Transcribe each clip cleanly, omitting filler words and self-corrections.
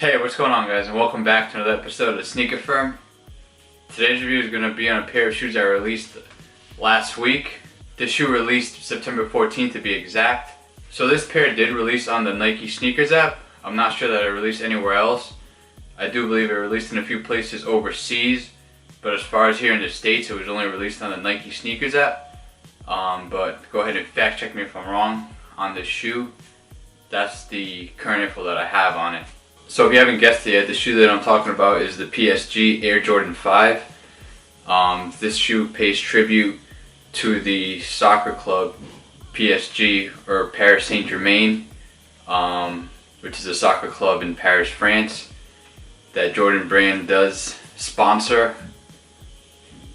Hey, what's going on, guys, and welcome back to another episode of TheSneakerFirm. Today's review is going to be on a pair of shoes I released last week. This shoe released September 14th to be exact. So this pair did release on the Nike Sneakers app. I'm not sure that it released anywhere else. I do believe it released in a few places overseas, but as far as here in the States, it was only released on the Nike Sneakers app. But go ahead and fact check me if I'm wrong on this shoe. That's the current info that I have on it. So if you haven't guessed it yet, the shoe that I'm talking about is the PSG Air Jordan 5. This shoe pays tribute to the soccer club PSG, or Paris Saint-Germain, which is a soccer club in Paris, France, that Jordan brand does sponsor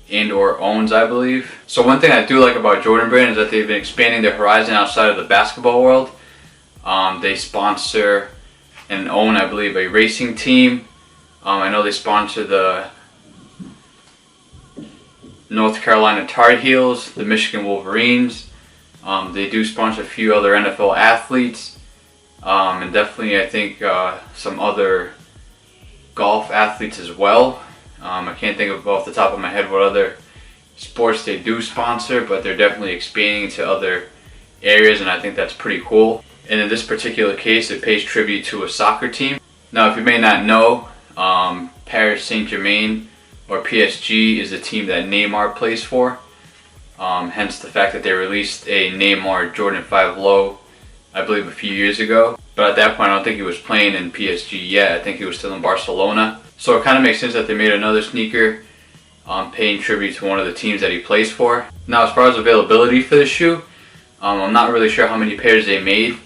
and or owns, I believe. So one thing I do like about Jordan brand is that they've been expanding their horizon outside of the basketball world. They sponsor and own, I believe, a racing team. I know they sponsor the North Carolina Tar Heels, the Michigan Wolverines. They do sponsor a few other NFL athletes, and definitely I think some other golf athletes as well. I can't think of off the top of my head what other sports they do sponsor, but they're definitely expanding into other areas, and I think that's pretty cool. And in this particular case, it pays tribute to a soccer team. Now, if you may not know, Paris Saint-Germain, or PSG, is the team that Neymar plays for. Hence the fact that they released a Neymar Jordan 5 low, I believe, a few years ago. But at that point, I don't think he was playing in PSG yet. I think he was still in Barcelona. So it kind of makes sense that they made another sneaker paying tribute to one of the teams that he plays for. Now, as far as availability for the shoe, I'm not really sure how many pairs they made.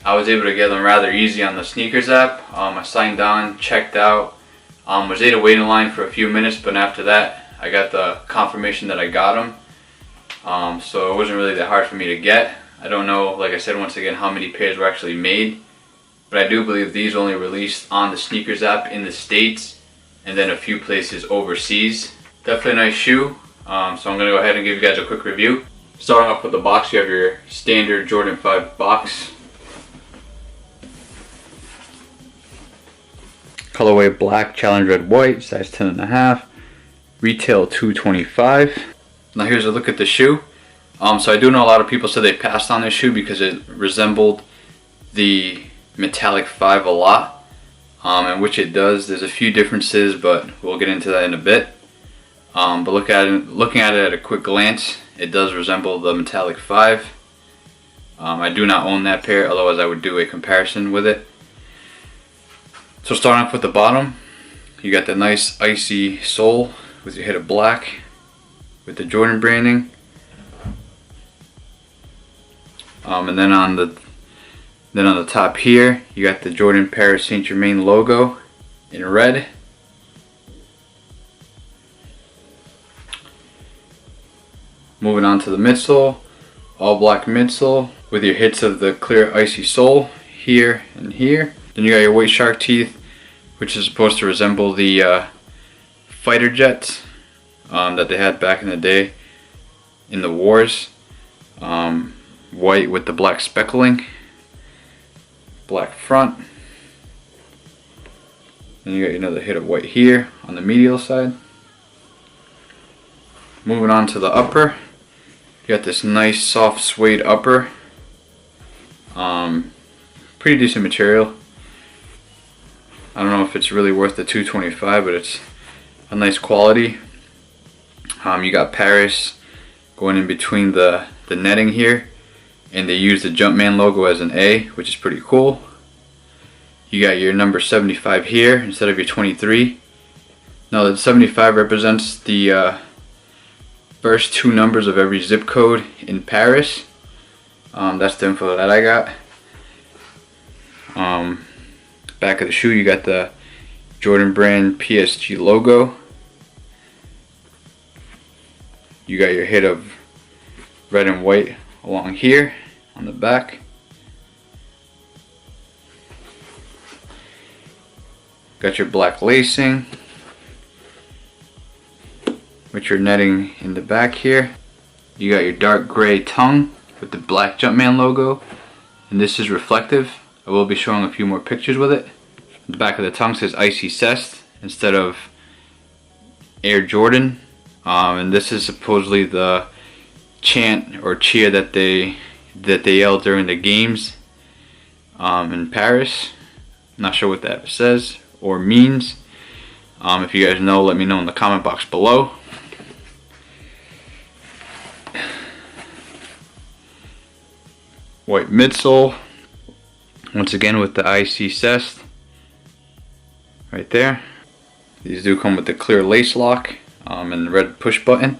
I was able to get them rather easy on the sneakers app. I signed on, checked out, was able to wait in line for a few minutes, but after that I got the confirmation that I got them. So it wasn't really that hard for me to get. I don't know, like I said once again, how many pairs were actually made, but I do believe these only released on the sneakers app in the States and then a few places overseas. Definitely a nice shoe, so I'm going to go ahead and give you guys a quick review. Starting off with the box, you have your standard Jordan 5 box. Colorway black, challenge red white, size 10.5, retail $225. Now here's a look at the shoe. So I do know a lot of people said they passed on this shoe because it resembled the metallic 5 a lot, and which it does. There's a few differences, but we'll get into that in a bit. But looking at it at a quick glance, it does resemble the metallic 5. I do not own that pair, otherwise I would do a comparison with it. So starting off with the bottom, you got the nice icy sole with your hit of black with the Jordan branding. And then on the top here, you got the Jordan Paris Saint-Germain logo in red. Moving on to the midsole, all black midsole with your hits of the clear icy sole here and here. Then you got your white shark teeth, which is supposed to resemble the fighter jets that they had back in the day in the wars. White with the black speckling, black front. Then you got another hit of white here on the medial side. Moving on to the upper, you got this nice soft suede upper. Pretty decent material. I don't know if it's really worth the $225, but it's a nice quality. You got Paris going in between the netting here, and they use the Jumpman logo as an A, which is pretty cool. You got your number 75 here instead of your 23. Now the 75 represents the first two numbers of every zip code in Paris. That's the info that I got. Back of the shoe, you got the Jordan brand PSG logo. You got your hit of red and white along here on the back. Got your black lacing with your netting in the back here. You got your dark gray tongue with the black Jumpman logo, and this is reflective. I will be showing a few more pictures with it. The back of the tongue says Icy Cest instead of Air Jordan. And this is supposedly the chant or cheer that they yell during the games in Paris. Not sure what that says or means. If you guys know, let me know in the comment box below. White midsole, once again with the IC Cest right there. These do come with the clear lace lock and the red push button.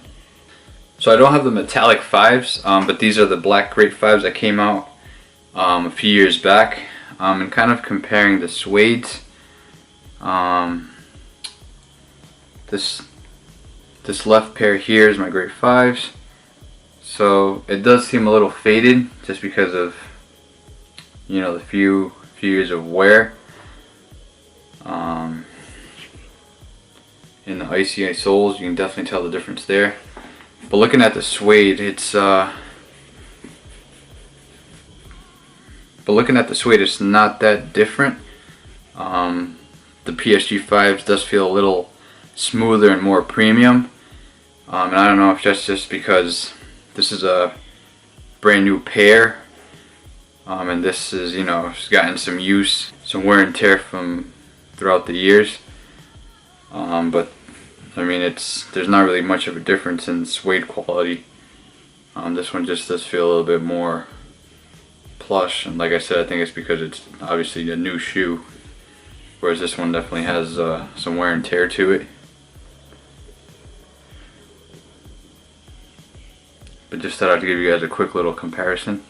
So I don't have the metallic 5s, but these are the black Great 5s that came out a few years back. And kind of comparing the suedes, this left pair here is my Great 5s. So it does seem a little faded just because of, you know, the few years of wear. In the icy soles, you can definitely tell the difference there. But looking at the suede, it's not that different. The PSG 5s does feel a little smoother and more premium. And I don't know if that's just because this is a brand new pair, and this is, you know, it's gotten some use, some wear and tear from throughout the years. But I mean, there's not really much of a difference in suede quality. This one just does feel a little bit more plush, and like I said, I think it's because it's obviously a new shoe, whereas this one definitely has some wear and tear to it. But just thought I'd give you guys a quick little comparison.